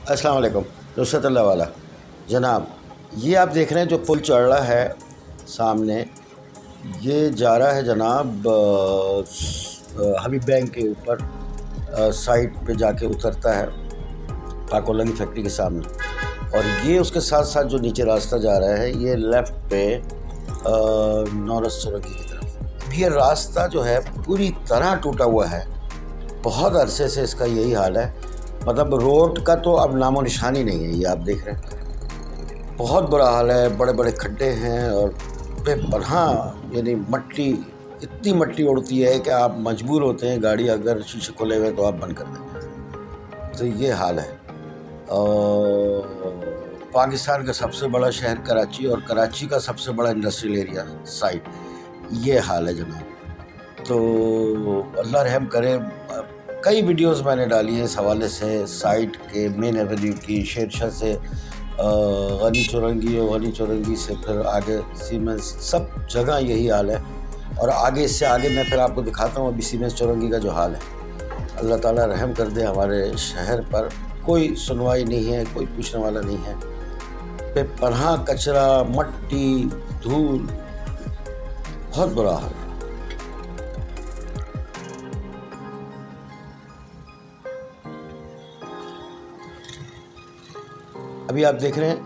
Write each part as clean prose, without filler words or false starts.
अस्सलाम वालेकुम। नुसरत अल्लाह वाला जनाब, ये आप देख रहे हैं जो पुल चढ़ रहा है सामने, ये जा रहा है जनाब हबीब बैंक के ऊपर, साइड पे जाके उतरता है पाकोला की फैक्ट्री के सामने। और ये उसके साथ साथ जो नीचे रास्ता जा रहा है ये लेफ़्ट पे नौरस चौरंगी की तरफ। ये रास्ता जो है पूरी तरह टूटा हुआ है, बहुत अरसे से इसका यही हाल है। मतलब रोड का तो अब नामो निशान ही नहीं है। ये आप देख रहे हैं बहुत बुरा हाल है, बड़े बड़े खड्डे हैं और बेपनाह यानी मट्टी, इतनी मट्टी उड़ती है कि आप मजबूर होते हैं गाड़ी अगर शीशे खुले हुए तो आप बंद कर दें। तो ये हाल है। पाकिस्तान का सबसे बड़ा शहर कराची और कराची का सबसे बड़ा इंडस्ट्रियल एरिया साइट, ये हाल है जनाब। तो अल्लाह रहम करे। कई वीडियोस मैंने डाली हैं इस हवाले से, साइट के मेन एवेन्यू की, शेरशाह से गनी चौरंगी और गनी चौरंगी से फिर आगे सीमेंस, सब जगह यही हाल है। और आगे इससे आगे मैं फिर आपको दिखाता हूँ अभी सीमेंस चौरंगी का जो हाल है। अल्लाह ताला रहम कर दे हमारे शहर पर। कोई सुनवाई नहीं है, कोई पूछने वाला नहीं है। बेपनाह कचरा, मट्टी, धूल, बहुत बुरा हाल है। अभी आप देख रहे हैं,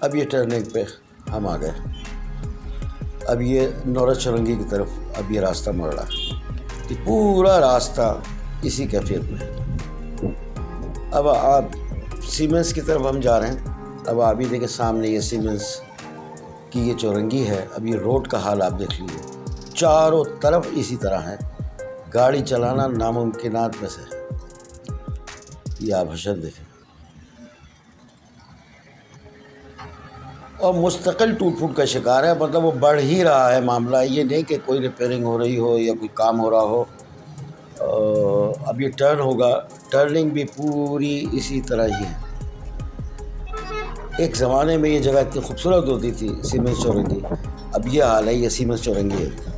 अब ये टर्निंग पे हम आ गए। अब ये नौरस चौरंगी की तरफ अब ये रास्ता मुड़ रहा है। ये पूरा रास्ता इसी कैफियत में है। अब आप सीमेंस की तरफ हम जा रहे हैं। अब आप ही देखें सामने ये सीमेंस की ये चौरंगी है। अब ये रोड का हाल आप देख लीजिए, चारों तरफ इसी तरह है, गाड़ी चलाना नामुमकिनात में से है। ये आप हशर देखें और मुस्तकिल टूट फूट का शिकार है। मतलब वो बढ़ ही रहा है मामला, ये नहीं कि कोई रिपेयरिंग हो रही हो या कोई काम हो रहा हो। अब ये टर्न होगा, टर्निंग भी पूरी इसी तरह ही है। एक ज़माने में ये जगह इतनी खूबसूरत होती थी सीमेंस चौरंगी, अब ये हाल है, ये सीमेंस चौरंगी है।